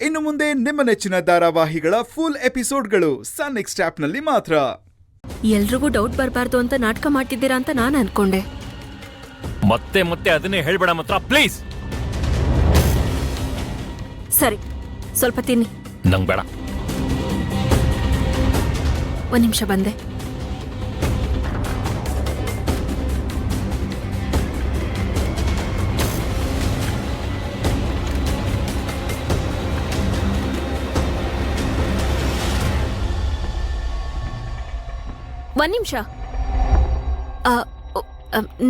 ಇನ್ನು ಮುಂದೆ ನಿಮ್ಮ ನೆಚ್ಚಿನ ಧಾರಾವಾಹಿಗಳ ಫುಲ್ ಎಪಿಸೋಡ್ಗಳು ಸನ್ ನೆಕ್ಸ್ಟ್ ಆಪ್ನಲ್ಲಿ ಮಾತ್ರ. ಎಲ್ರಿಗೂ ಡೌಟ್ ಬರಬಾರ್ದು ಅಂತ ನಾಟಕ ಮಾಡ್ತಿದ್ದೀರಾ ಅಂತ ನಾನು ಅನ್ಕೊಂಡೆ. ಮತ್ತೆ ಮತ್ತೆ ಅದನ್ನೇ ಹೇಳ್ಬೇಡ ಮಾತ್ರ ಪ್ಲೀಸ್. ಸರಿ, ಸ್ವಲ್ಪ ತಿನ್ನಿ. ನಂಗೆ ಬೇಡ. ಒಂದ್ ನಿಮಿಷ ಬಂದೆ. ಒಂದ್ ನಿಮಿಷ.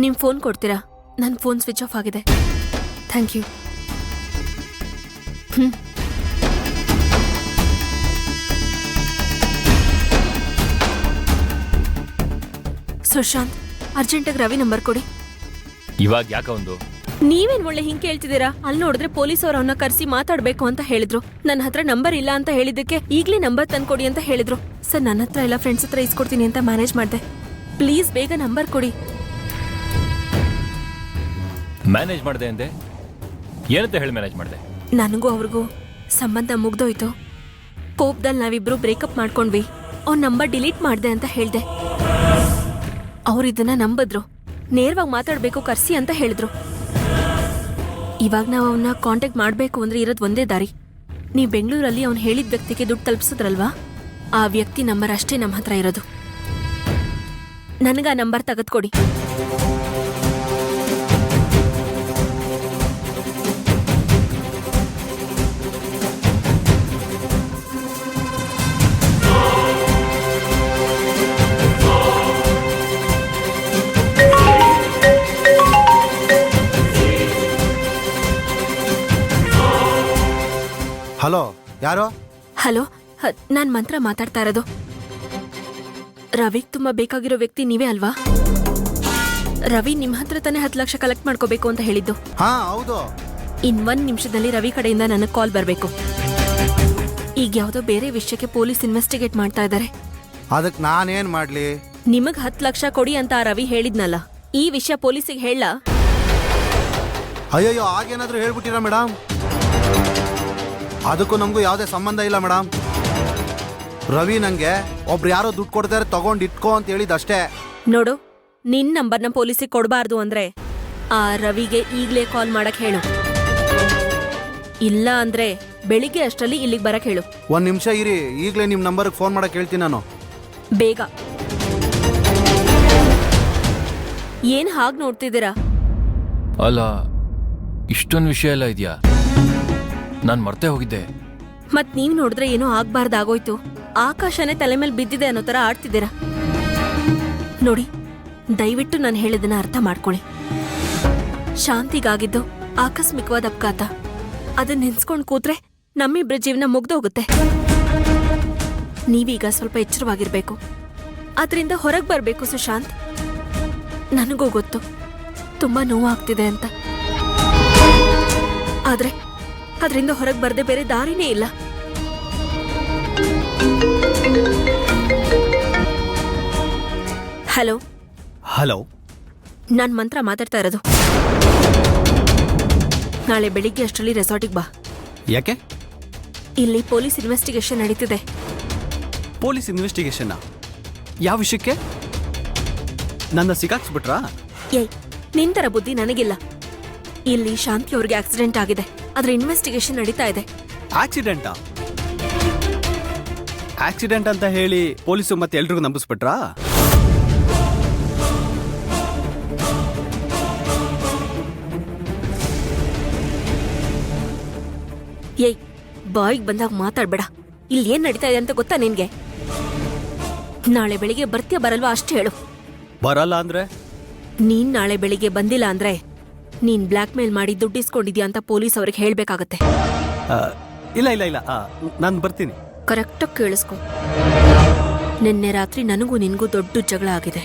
ನಿಮ್ ಫೋನ್ ಕೊಡ್ತೀರಾ? ನನ್ನ ಫೋನ್ ಸ್ವಿಚ್ ಆಫ್ ಆಗಿದೆ. Thank you. ಸುಶಾಂತ್, ಅರ್ಜೆಂಟಾಗಿ ರವಿ ನಂಬರ್ ಕೊಡಿ. ಇವಾಗ ಯಾಕ ಒಂದು? ನೀವೇನ್ ಒಳ್ಳೆ ಹಿಂಗ್ ಕೇಳ್ತಿದ್ದೀರಾ? ಅಲ್ಲಿ ನೋಡಿದ್ರೆ ಪೊಲೀಸ್ ಅವ್ರು ಅವನ್ನ ಕರೆಸಿ ಮಾತಾಡ್ಬೇಕು ಅಂತ ಹೇಳಿದ್ರು. ನನ್ನ ಹತ್ರ ನಂಬರ್ ಇಲ್ಲ ಅಂತ ಹೇಳಿದಕ್ಕೆ ಈಗ್ಲೇ ನಂಬರ್ ತಂದ್ಕೊಡಿ ಅಂತ ಹೇಳಿದ್ರು. ಸರ್, ನನ್ನ ಹತ್ರ ಎಲ್ಲ ಫ್ರೆಂಡ್ಸ್ ಹತ್ರ ಇಸ್ಕೊಡ್ತೀನಿ ಅಂತ ಮ್ಯಾನೇಜ್ ಮಾಡಿದೆ. ಪ್ಲೀಸ್ ಬೇಗ ನಂಬರ್ ಕೊಡಿ. ಮ್ಯಾನೇಜ್ ಮಾಡಿದೆ ಅಂದೆ? ಏನಂತ ಹೇಳಿ ಮ್ಯಾನೇಜ್ ಮಾಡಿದೆ? ನನಗೂ ಅವ್ರಿಗೂ ಸಂಬಂಧ ಮುಗ್ದೋಯ್ತು. ಕೋಪದಲ್ಲಿ ನಾವಿಬ್ರು ಬ್ರೇಕಪ್ ಮಾಡ್ಕೊಂಡ್ವಿ. ಅವ್ನ ನಂಬರ್ ಡಿಲೀಟ್ ಮಾಡ್ದೆ ಅಂತ ಹೇಳ್ದೆ. ಅವ್ರು ಇದನ್ನ ನಂಬಿದ್ರು. ನೇರವಾಗಿ ಮಾತಾಡ್ಬೇಕು ಕರ್ಸಿ ಅಂತ ಹೇಳಿದ್ರು. ಇವಾಗ ನಾವು ಅವನ್ನ ಕಾಂಟ್ಯಾಕ್ಟ್ ಮಾಡ್ಬೇಕು ಅಂದ್ರೆ ಇರೋದು ಒಂದೇ ದಾರಿ. ನೀವು ಬೆಂಗಳೂರಲ್ಲಿ ಅವ್ನು ಹೇಳಿದ ವ್ಯಕ್ತಿಗೆ ದುಡ್ಡು ತಲುಪಿಸಿದ್ರಲ್ವಾ, ಆ ವ್ಯಕ್ತಿ ನಂಬರ್ ಅಷ್ಟೇ ನಮ್ಮ ಹತ್ರ ಇರೋದು. ನನಗ ಆ ನಂಬರ್ ತೆಗೆದುಕೊಡಿ. ಹಲೋ, ಯಾರು? ಹಲೋ, ನಾನ್ ಮಂತ್ರ ಮಾತಾಡ್ತಾ ಇರೋದು. ರವಿಗ್ ತುಂಬಾ ಬೇಕಾಗಿರೋ ವ್ಯಕ್ತಿ ನೀವೇ ಅಲ್ವಾ? ರವಿ ನಿಮ್ ಹತ್ರ ತಾನೇ 10 ಲಕ್ಷ ಕಲೆಕ್ಟ್ ಮಾಡ್ಕೋಬೇಕು ಅಂತ ಹೇಳಿದ್ದು. ಹಾ, ಹೌದು. ಇನ್ 1 ನಿಮಿಷದಲ್ಲಿ ರವಿ ಕಡೆಯಿಂದ ನನಗೆ ಕಾಲ್ ಬರ್ಬೇಕು. ಈಗ ಯಾವ್ದೋ ಬೇರೆ ವಿಷಯಕ್ಕೆ ಪೊಲೀಸ್ ಇನ್ವೆಸ್ಟಿಗೇಟ್ ಮಾಡ್ತಾ ಇದ್ದಾರೆ. ಅದಕ್ಕೆ ನಾನೇನ್ ಮಾಡ್ಲಿ? ನಿಮಗ್ 10 ಲಕ್ಷ ಕೊಡಿ ಅಂತ ಆ ರವಿ ಹೇಳಿದ್ನಲ್ಲ, ಈ ವಿಷಯ ಪೊಲೀಸಿಗೆ ಹೇಳ? ಅಯ್ಯಯ್ಯೋ, ಆಗೇನಾದ್ರೂ ಹೇಳ್ಬಿಟ್ಟಿರಾ ಮೇಡಮ್? ಅದಕ್ಕೂ ನಮಗೂ ಯಾವುದೇ ಸಂಬಂಧ ಇಲ್ಲ ಮೇಡಮ್. ರವಿ ನಂಗೆ ಒಬ್ರು ಯಾರೋ ದುಡ್ಡು ಕೊಡ್ತಾರೆ ತಗೊಂಡ್ ಇಟ್ಕೋ ಅಂತ ಹೇಳಿದಷ್ಟೇ. ನೋಡು, ನಿನ್ ನಂಬರ್ನ ಪೊಲೀಸಿಗೆ ಕೊಡಬಾರ್ದು ಅಂದ್ರೆ ಆ ರವಿಗೆ ಈಗ್ಲೇ ಕಾಲ್ ಮಾಡಕ್ ಹೇಳು. ಇಲ್ಲ ಅಂದ್ರೆ ಬೆಳಿಗ್ಗೆ ಅಷ್ಟರಲ್ಲಿ ಇಲ್ಲಿಗೆ ಬರಕ್ ಹೇಳು. 1 ನಿಮಿಷ ಇರಿ, ಈಗಲೇ ನಿಮ್ ನಂಬರ್ಗೆ ಫೋನ್ ಮಾಡಕ್ ಹೇಳ್ತೀನಿ ನಾನು. ಬೇಗ. ಏನ್ ಹಾಗ್ ನೋಡ್ತಿದ್ದೀರಾ? ಅಲ್ಲ, ಇಷ್ಟೊಂದು ವಿಷಯ ಎಲ್ಲ ಇದೆಯಾ? ನಾನ್ ಮರ್ತೇ ಹೋಗಿದ್ದೆ. ಮತ್ ನೀವ್ ನೋಡಿದ್ರೆ ಏನೋ ಆಗ್ಬಾರ್ದಾಗೋಯ್ತು. ಆಕಾಶನೇ ತಲೆ ಮೇಲೆ ಬಿದ್ದಿದೆ ಅನ್ನೋ ತರ ಆಡ್ತಿದ್ದೀರಾ. ನೋಡಿ, ದಯವಿಟ್ಟು ನಾನು ಹೇಳಿದನ್ನ ಅರ್ಥ ಮಾಡ್ಕೊಳ್ಳಿ. ಶಾಂತಿಗಾಗಿದ್ದು ಆಕಸ್ಮಿಕವಾದ ಅಪಘಾತ. ಅದನ್ನ ನೆನ್ಸ್ಕೊಂಡ್ ಕೂತ್ರೆ ನಮ್ಮಿಬ್ರ ಜೀವನ ಮುಗ್ದೋಗುತ್ತೆ. ನೀವೀಗ ಸ್ವಲ್ಪ ಎಚ್ಚರವಾಗಿರ್ಬೇಕು. ಅದರಿಂದ ಹೊರಗೆ ಬರ್ಬೇಕು ಸುಶಾಂತ್. ನನಗೂ ಗೊತ್ತು ತುಂಬಾ ನೋವಾಗ್ತಿದೆ ಅಂತ, ಆದ್ರೆ ಅದರಿಂದ ಹೊರಗೆ ಬರ್ದೆ ಬೇರೆ ದಾರಿನೇ ಇಲ್ಲ. ಹಲೋ. ಹಲೋ, ನಾನ್ ಮಂತ್ರ ಮಾತಾಡ್ತಾ ಇರೋದು. ನಾಳೆ ಬೆಳಿಗ್ಗೆ ಅಷ್ಟರಲ್ಲಿ ರೆಸಾರ್ಟಿಗೆ ಬಾ. ಯಾಕೆ? ಇಲ್ಲಿ ಪೊಲೀಸ್ ಇನ್ವೆಸ್ಟಿಗೇಷನ್ ನಡೀತಿದೆ. Police investigation? ಯಾವ ವಿಷಯಕ್ಕೆ? ನನ್ನ ಸಿಕ್ಕಾಕ್ಸ್ಬಿಟ್ರಾ? ಏಯ್, ನಿಂತರ ಬುದ್ಧಿ ನನಗಿಲ್ಲ. ಇಲ್ಲಿ ಶಾಂತಿ ಅವ್ರಿಗೆ ಆಕ್ಸಿಡೆಂಟ್ ಆಗಿದೆ. ಅದ್ರ ಇನ್ವೆಸ್ಟಿಗೇಷನ್ ನಡೀತಾ ಇದೆ. ಆಕ್ಸಿಡೆಂಟಾ? ಆಕ್ಸಿಡೆಂಟ್ ಅಂತ ಹೇಳಿ ಪೊಲೀಸು ಮತ್ತೆ ಎಲ್ರಿಗೂ ನಂಬಿಸ್ಬಿಟ್ರಾ? ಏಯ್, ಬಾಯಿಗೆ ಬಂದಾಗ ಮಾತಾಡ್ಬೇಡ. ಇಲ್ಲಿ ಏನ್ ನಡೀತಾ ಇದೆ ಅಂತ ಗೊತ್ತಾ ನಿನ್ಗೆ? ನಾಳೆ ಬೆಳಿಗ್ಗೆ ಬರ್ತೀಯ ಬರಲ್ವಾ ಅಷ್ಟೇ ಹೇಳು. ಬರಲ್ಲ ಅಂದ್ರೆ? ನೀನ್ ನಾಳೆ ಬೆಳಿಗ್ಗೆ ಬಂದಿಲ್ಲ ಅಂದ್ರೆ ನೀನ್ ಬ್ಲ್ಯಾಕ್ ಮೇಲ್ ಮಾಡಿ ದುಡ್ಡಿಸ್ಕೊಂಡಿದ್ಯಾ ಅಂತ ಪೊಲೀಸ್ ಅವ್ರಿಗೆ ಹೇಳ್ಬೇಕಾಗತ್ತೆ. ಇಲ್ಲ ಇಲ್ಲ ಇಲ್ಲ, ನಾನು ಬರ್ತೀನಿ. ಕರೆಕ್ಟಾಗಿ ಕೇಳಿಸ್ಕೊ. ನಿನ್ನೆ ರಾತ್ರಿ ನನಗೂ ನಿನ್ಗೂ ದೊಡ್ಡ ಜಗಳ ಆಗಿದೆ.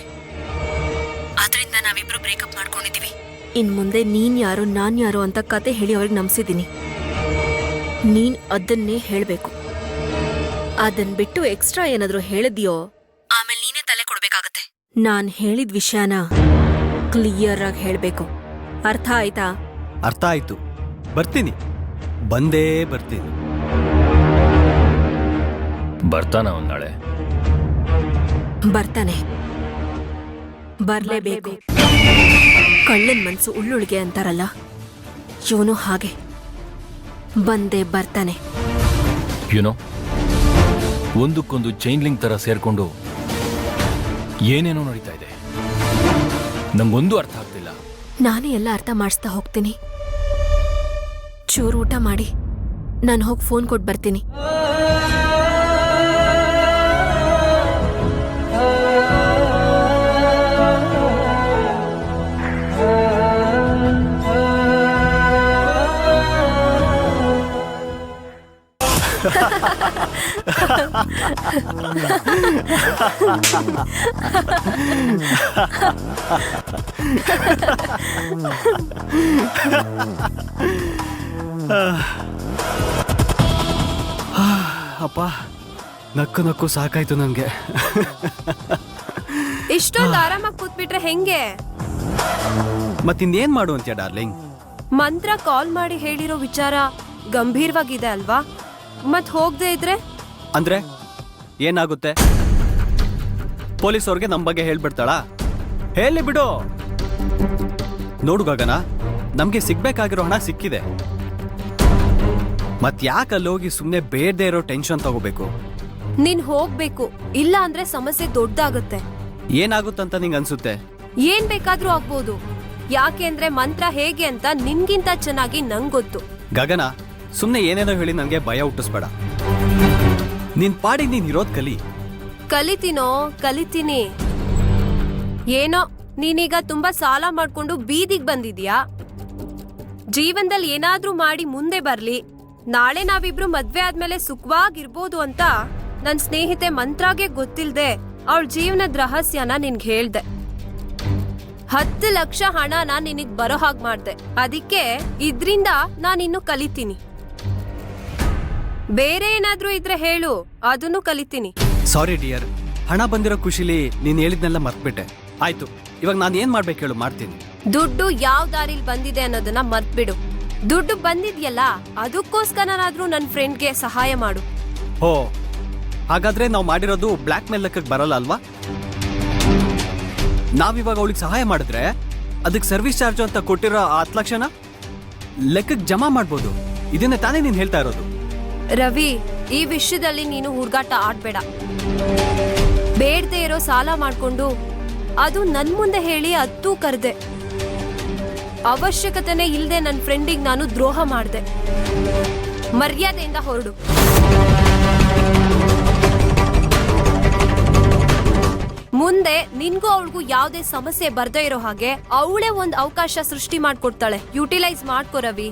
ಆದ್ರಿಂದ ನಾವಿಬ್ರು ಬ್ರೇಕಪ್ ಮಾಡ್ಕೊಂಡಿದೀವಿ. ಇನ್ ಮುಂದೆ ನೀನ್ ಯಾರು ನಾನ್ ಯಾರು ಅಂತ ಕತೆ ಹೇಳಿ ಅವ್ರಿಗೆ ನಂಬಿಸಿದೀನಿ. ನೀನ್ ಅದನ್ನೇ ಹೇಳ್ಬೇಕು. ಅದನ್ ಬಿಟ್ಟು ಎಕ್ಸ್ಟ್ರಾ ಏನಾದ್ರೂ ಹೇಳಿದ್ಯೋ ಆಮೇಲೆ ನೀನೇ ತಲೆ ಕೊಡ್ಬೇಕಾಗತ್ತೆ. ನಾನ್ ಹೇಳಿದ ವಿಷಯನ ಕ್ಲಿಯರ್ ಆಗಿ ಹೇಳ್ಬೇಕು. ಅರ್ಥ ಆಯ್ತಾ? ಅರ್ಥ ಆಯ್ತು. ಬರ್ತೀನಿ, ಬಂದೇ ಬರ್ತೀನಿ. ಬರ್ತಾನ ಅವನ್ ನಾಳೆ? ಬರ್ತಾನೆ, ಬರ್ಲೇಬೇಕು. ಕಳ್ಳನ್ ಮನ್ಸು ಉಳ್ಳುಳ್ಗೆ ಅಂತಾರಲ್ಲ, ಇವನು ಹಾಗೆ ಬಂದೇ ಬರ್ತಾನೆ. ಯುನೋ, ಒಂದಕ್ಕೊಂದು ಚೈನ್ ಲಿಂಕ್ ತರ ಸೇರ್ಕೊಂಡು ಏನೇನೋ ನಡೀತಾ ಇದೆ. ನಂಗೊಂದು ಅರ್ಥ ಆಗ್ತಿಲ್ಲ. ನಾನೇ ಎಲ್ಲ ಅರ್ಥ ಮಾಡಿಸ್ತಾ ಹೋಗ್ತೀನಿ. ಚೂರು ಊಟ ಮಾಡಿ ನಾನು ಹೋಗಿ ಫೋನ್ ಕೊಟ್ಟು ಬರ್ತೀನಿ. ಅಪ್ಪ, ನಕ್ಕು ನಕ್ಕು ಸಾಕಾಯ್ತು ನನಗೆ. ಇಷ್ಟೊಂದು ಆರಾಮಾಗಿ ಕೂತ್ಬಿಟ್ರೆ ಹೆಂಗೆ? ಮತ್ತಿನ್ನೇನ್ ಮಾಡು ಅಂತ್ಯ ಡಾರ್ಲಿಂಗ್? ಮಂತ್ರ ಕಾಲ್ ಮಾಡಿ ಹೇಳಿರೋ ವಿಚಾರ ಗಂಭೀರವಾಗಿದೆ ಅಲ್ವಾ? ಮತ್ ಹೋಗದೆ ಇದ್ರೆ ಅಂದ್ರೆ ಏನಾಗುತ್ತೆ? ಪೊಲೀಸವ್ರಿಗೆ ನಮ್ಮ ಬಗ್ಗೆ ಹೇಳ್ಬಿಡ್ತಾಳ? ಹೇಳಿ ಬಿಡು. ನೋಡು ಗಗನ, ನಮ್ಗೆ ಸಿಗ್ಬೇಕಾಗಿರೋ ಹಣ ಸಿಕ್ಕಿದೆ. ಮತ್ ಯಾಕೆ ಅಲ್ಲೋಗಿ ಸುಮ್ನೆ ಬೇಡದೇ ಇರೋ ಟೆನ್ಷನ್ ತಗೋಬೇಕು? ನೀನ್ ಹೋಗ್ಬೇಕು, ಇಲ್ಲ ಅಂದ್ರೆ ಸಮಸ್ಯೆ ದೊಡ್ಡದಾಗುತ್ತೆ. ಏನಾಗುತ್ತಂತ ನಿಂಗೆ ಅನ್ಸುತ್ತೆ? ಏನ್ ಬೇಕಾದ್ರೂ ಆಗ್ಬೋದು. ಯಾಕೆಂದ್ರೆ ಮಂತ್ರ ಹೇಗೆ ಅಂತ ನಿನ್ಗಿಂತ ಚೆನ್ನಾಗಿ ನಂಗ್ ಗೊತ್ತು. ಗಗನ, ಸುಮ್ನೆ ಏನೇನೋ ಹೇಳಿ ನನಗೆ ಭಯ ಹುಟ್ಟಿಸ್ಬೇಡ. ನಿನ್ ಪಾಡಿಗೆ ನೀನ್ ಇರೋದ್ ಕಲಿ. ಕಲಿತೀನಿ. ಏನೋ ನೀನೀಗ ತುಂಬಾ ಸಾಲ ಮಾಡ್ಕೊಂಡು ಬೀದಿಗ್ ಬಂದಿದ್ಯಾ. ಜೀವನದಲ್ಲಿ ಏನಾದ್ರೂ ಮಾಡಿ ಮುಂದೆ ಬರ್ಲಿ, ನಾಳೆ ನಾವಿಬ್ರು ಮದ್ವೆ ಆದ್ಮೇಲೆ ಸುಖವಾಗಿರ್ಬೋದು ಅಂತ ನನ್ ಸ್ನೇಹಿತೆ ಮಂತ್ರಾಗೆ ಗೊತ್ತಿಲ್ದೆ ಅವಳ ಜೀವನದ ರಹಸ್ಯನ ನಿನ್ಗೆ ಹೇಳ್ದೆ. 10 ಲಕ್ಷ ಹಣನ ನಿನಗ್ ಬರೋ ಹಾಗೆ ಮಾಡ್ದೆ. ಅದಕ್ಕೆ ಇದ್ರಿಂದ ನಾನಿನ್ನು ಕಲಿತೀನಿ. ಬೇರೆ ಏನಾದ್ರೂ ಇದ್ರೆ ಹೇಳು, ಅದನ್ನು ಕಲಿತೀನಿ. ಸಾರಿ ಡಿಯರ್, ಹಣ ಬಂದಿರೋ ಖುಷಿಲಿ ನೀನ್ ಹೇಳಿದ್ನೆಲ್ಲ ಮರ್ತ್ಬಿಟ್ಟೆ. ಆಯ್ತು, ಇವಾಗ ನಾನು ಏನ್ ಮಾಡ್ಬೇಕು ಹೇಳು, ಮಾಡ್ತೀನಿ. ದುಡ್ಡು ಯಾವ ದಾರಿಲಿ ಬಂದಿದೆ ಅನ್ನೋದನ್ನ ಮರ್ತ್ಬಿಡು. ದುಡ್ಡು ಬಂದಿದ್ಯಲ್ಲ, ಅದಕ್ಕೋಸ್ಕರನಾದ್ರೂ ನನ್ನ ಫ್ರೆಂಡ್ಗೆ ಸಹಾಯ ಮಾಡು. ಓ, ಹಾಗಾದ್ರೆ ನಾವು ಮಾಡಿರೋದು ಬ್ಲ್ಯಾಕ್ ಮೇಲ್ ಲೆಕ್ಕಕ್ಕೆ ಬರಲ್ಲ ಅಲ್ವಾ? ನಾವಿವಾಗ ಅವಳಿಗೆ ಸಹಾಯ ಮಾಡಿದ್ರೆ ಅದಕ್ಕೆ ಸರ್ವಿಸ್ ಚಾರ್ಜ್ ಅಂತ ಕೊಟ್ಟಿರೋ 10 ಲಕ್ಷನ ಲೆಕ್ಕಕ್ಕೆ ಜಮಾ ಮಾಡ್ಬೋದು. ಇದನ್ನೇ ತಾನೇ ನೀನ್ ಹೇಳ್ತಾ ಇರೋದು? ರವಿ, ಈ ವಿಷಯದಲ್ಲಿ ನೀನು ಹುಡುಗಾಟ ಆಡ್ಬೇಡ. ಬೇಡದೆ ಇರೋ ಸಾಲ ಮಾಡ್ಕೊಂಡು ಅದು ನನ್ ಮುಂದೆ ಹೇಳಿ ಅತ್ತೂ ಕರೆದೆ. ಅವಶ್ಯಕತೆನೇ ಇಲ್ಲದೆ ನನ್ನ ಫ್ರೆಂಡಿಗೆ ನಾನು ದ್ರೋಹ ಮಾಡಿದೆ. ಮರ್ಯಾದೆಯಿಂದ ಹೊರಡು. ಮುಂದೆ ನಿನ್ಗೂ ಅವಳಿಗೂ ಯಾವುದೇ ಸಮಸ್ಯೆ ಬರ್ದೇ ಇರೋ ಹಾಗೆ ಅವಳೇ ಒಂದು ಅವಕಾಶ ಸೃಷ್ಟಿ ಮಾಡ್ಕೊಡ್ತಾಳೆ. ಯುಟಿಲೈಸ್ ಮಾಡ್ಕೋ ರವಿ.